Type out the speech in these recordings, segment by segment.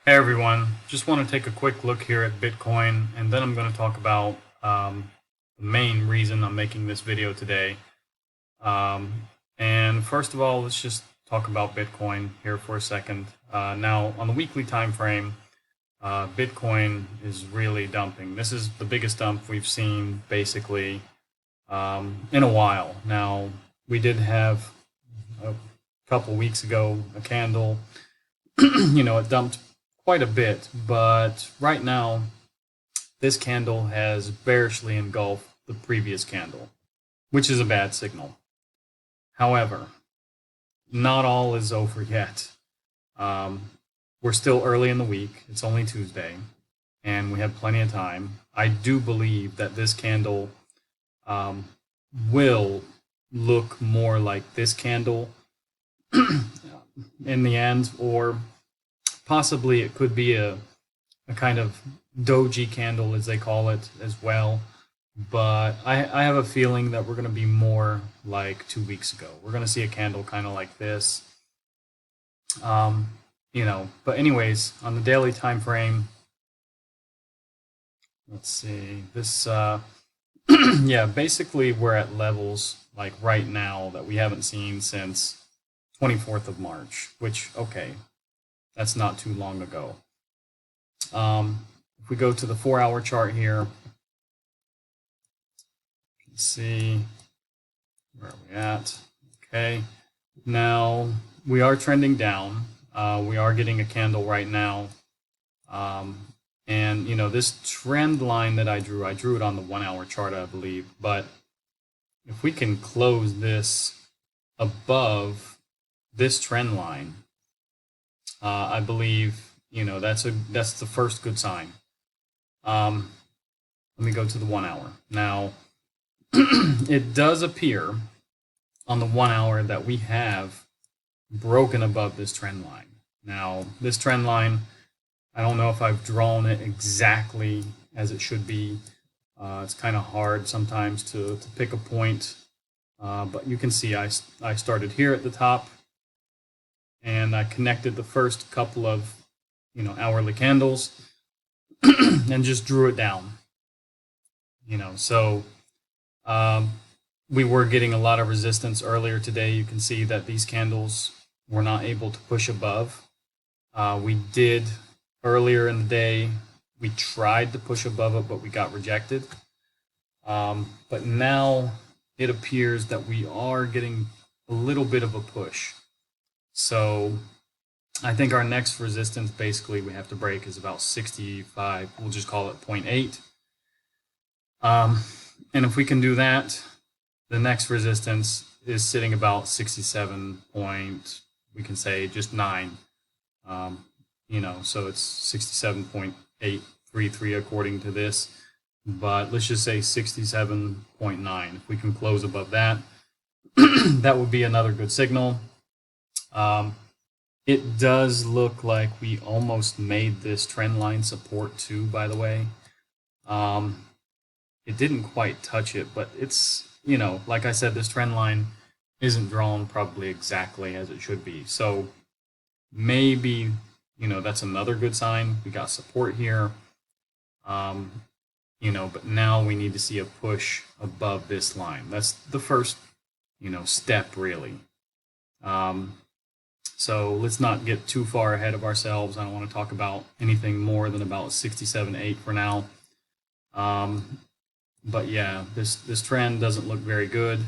Hey everyone, just want to take a quick look here at Bitcoin, and then I'm going to talk about the main reason I'm making this video today. And first of all, let's just talk about Bitcoin here for a second. Now, on the weekly time frame, Bitcoin is really dumping. This is the biggest dump we've seen basically in a while. Now, we did have a couple weeks ago a candle. It dumped quite a bit, but right now this candle has bearishly engulfed the previous candle, which is a bad signal. However, not all is over yet. We're still early in the week. It's only Tuesday, and we have plenty of time. I do believe that this candle will look more like this candle in the end, or possibly it could be a kind of doji candle, as they call it, as well. But I have a feeling that we're going to be more like 2 weeks ago. We're going to see a candle kind of like this. But anyways, on the daily time frame, let's see, this, yeah, basically we're at levels like right now that we haven't seen since 24th of March, which, okay, that's not too long ago. If we go to the 4-hour chart here, you can see where are we at. Okay, now we are trending down. We are getting a candle right now. And this trend line that I drew it on the 1-hour chart, I believe. But if we can close this above this trend line, I believe that's the first good sign. Let me go to the 1-hour. Now, it does appear on the 1-hour that we have broken above this trend line. Now, this trend line, I don't know if I've drawn it exactly as it should be. It's kind of hard sometimes to pick a point, but you can see I started here at the top, and I connected the first couple of hourly candles and just drew it down. So we were getting a lot of resistance earlier today. You can see that these candles were not able to push above. We did earlier in the day, we tried to push above it, but we got rejected. But now it appears that we are getting a little bit of a push. So I think our next resistance basically we have to break is about 65, we'll just call it 0.8. And if we can do that, the next resistance is sitting about 67 point, we can say just 9. So it's 67.833 according to this. But let's just say 67.9. If we can close above that, that would be another good signal. It does look like we almost made this trend line support too, by the way. It didn't quite touch it, but it's, like I said, this trend line isn't drawn probably exactly as it should be. So maybe, that's another good sign. We got support here. But now we need to see a push above this line. That's the first, step really. So let's not get too far ahead of ourselves. I don't want to talk about anything more than about 67.8 for now. But yeah, this trend doesn't look very good.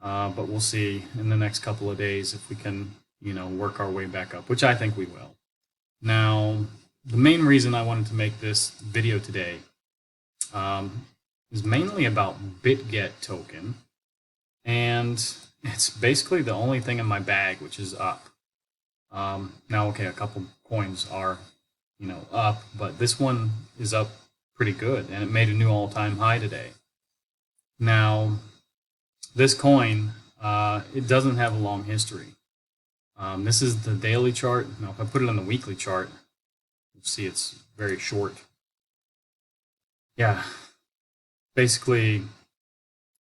But we'll see in the next couple of days if we can, work our way back up, which I think we will. Now, the main reason I wanted to make this video today is mainly about Bitget Token, and it's basically the only thing in my bag which is up. Now, okay, a couple coins are, up, but this one is up pretty good, and it made a new all-time high today. Now, this coin, it doesn't have a long history. This is the daily chart. Now, if I put it on the weekly chart, you'll see it's very short. Yeah, basically,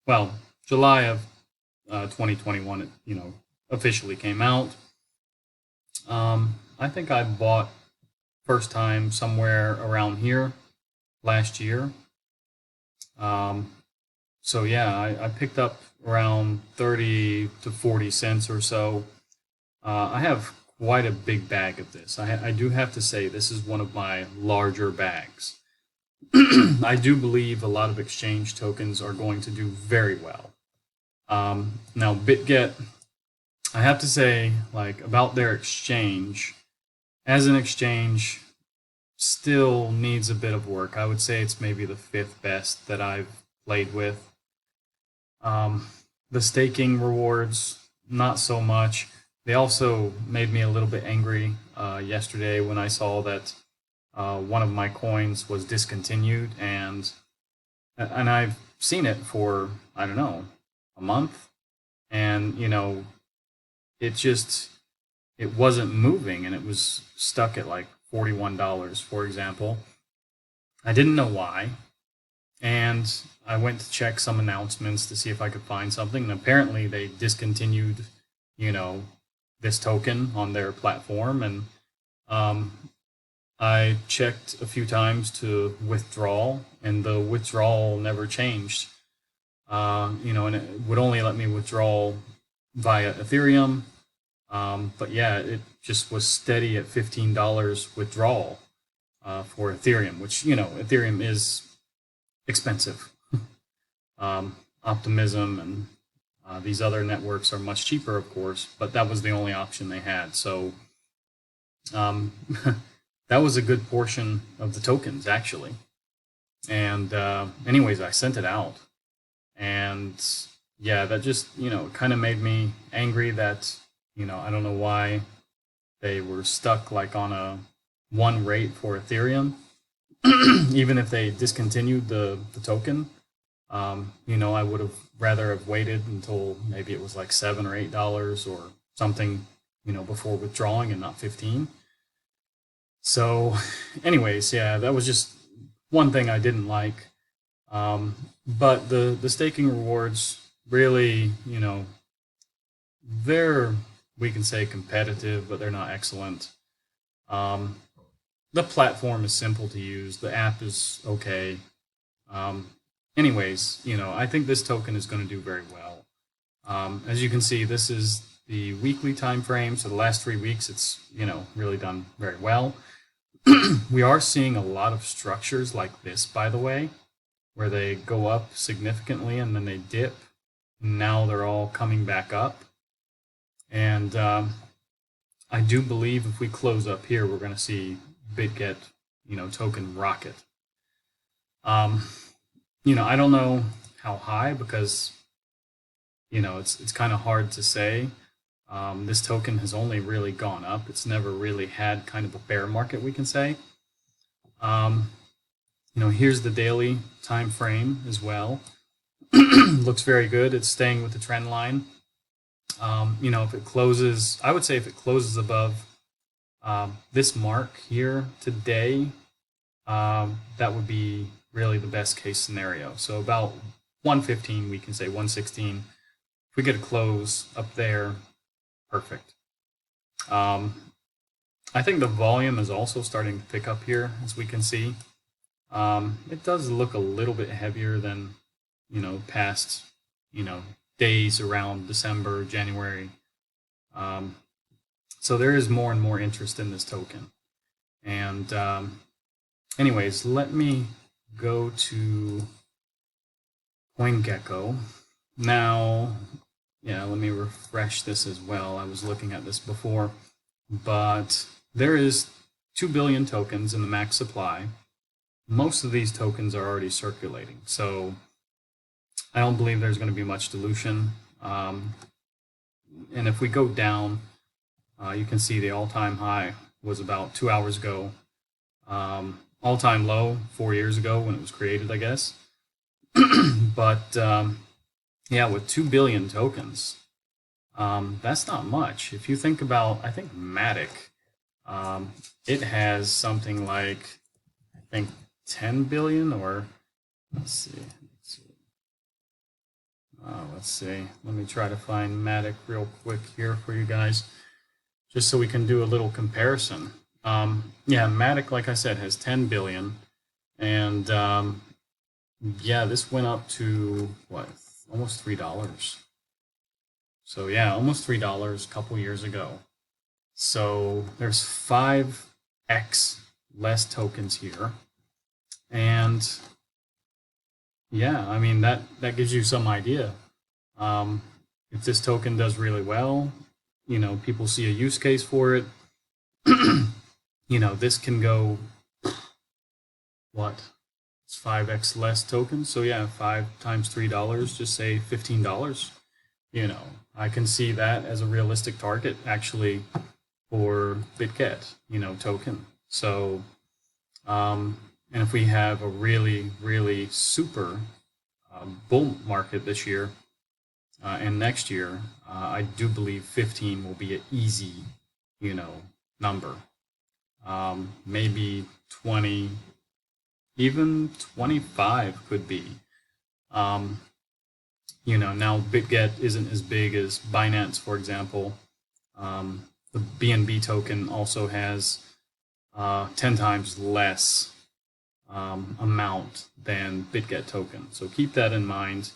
well, July of 2021, it, officially came out. I think I bought first time somewhere around here last year. So yeah, I picked up around 30 to 40 cents or so. I have quite a big bag of this. I do have to say this is one of my larger bags. I do believe a lot of exchange tokens are going to do very well. Now, Bitget, I have to say, like, about their exchange, as an exchange, still needs a bit of work. I would say it's maybe the 5th best that I've played with. The staking rewards, not so much. They also made me a little bit angry yesterday when I saw that one of my coins was discontinued, and I've seen it for, I don't know, a month, and you know, it wasn't moving, and it was stuck at like $41, for example. I didn't know why, and I went to check some announcements to see if I could find something, and apparently they discontinued, you know, this token on their platform, and I checked a few times to withdraw, and the withdrawal never changed. You know, and it would only let me withdraw via Ethereum. But yeah, it just was steady at $15 withdrawal for Ethereum, which, you know, Ethereum is expensive. Optimism and these other networks are much cheaper, of course, but that was the only option they had. So that was a good portion of the tokens, actually. And anyways, I sent it out. And yeah, that just, you know, kind of made me angry that, you know, I don't know why they were stuck like on a one rate for Ethereum. Even if they discontinued the token, you know, I would have rather have waited until maybe it was like $7 or $8 or something, you know, before withdrawing and not 15. So anyways, yeah, that was just one thing I didn't like. But the staking rewards really, you know, they're, we can say, competitive, but they're not excellent. The platform is simple to use. The app is okay. Anyways, you know, I think this token is going to do very well. As you can see, this is the weekly time frame. So the last 3 weeks, it's, you know, really done very well. We are seeing a lot of structures like this, by the way, where they go up significantly and then they dip. Now they're all coming back up. And I do believe if we close up here, we're going to see Bitget, you know, token rocket. You know, I don't know how high, because, you know, it's kind of hard to say. This token has only really gone up. It's never really had kind of a bear market, we can say. You know, here's the daily time frame as well. Looks very good. It's staying with the trend line. You know, if it closes, I would say if it closes above this mark here today, that would be really the best case scenario. So about 115, we can say 116. If we get a close up there, perfect. I think the volume is also starting to pick up here, as we can see. It does look a little bit heavier than, you know, past, you know, days around December, January. So there is more and more interest in this token. And anyways, let me go to CoinGecko. Now, yeah, let me refresh this as well. I was looking at this before, but there is 2 billion tokens in the max supply. Most of these tokens are already circulating, so I don't believe there's going to be much dilution. And if we go down, you can see the all-time high was about 2 hours ago. All-time low 4 years ago when it was created, I guess. But yeah, with 2 billion tokens, that's not much. If you think about, I think Matic, it has something like, I think 10 billion, or let's see. Let's see. Let me try to find Matic real quick here for you guys, just so we can do a little comparison. Yeah, Matic, like I said, has 10 billion, and yeah, this went up to what, almost $3. So yeah, almost $3 a couple years ago. So there's 5x less tokens here, and yeah, I mean that gives you some idea. If this token does really well, you know, people see a use case for it. You know, this can go, what? It's 5x less tokens. So yeah, 5 times $3, just say $15. You know, I can see that as a realistic target actually for Bitget, you know, token. So, and if we have a really, really super bull market this year and next year, I do believe 15 will be an easy, you know, number. Maybe 20, even 25 could be. You know, now Bitget isn't as big as Binance, for example. The BNB token also has 10 times less amount than Bitget token. So keep that in mind.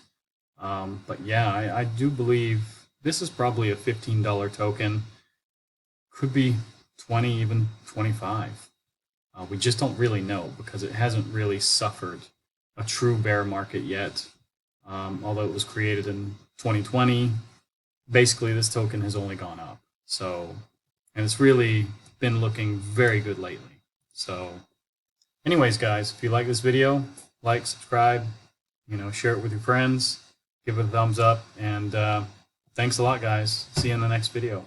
But yeah, I do believe this is probably a $15 token. Could be 20, even 25. We just don't really know because it hasn't really suffered a true bear market yet. Although it was created in 2020, basically this token has only gone up. So, and it's really been looking very good lately. So anyways, guys, if you like this video, like, subscribe, you know, share it with your friends, give it a thumbs up, and thanks a lot, guys. See you in the next video.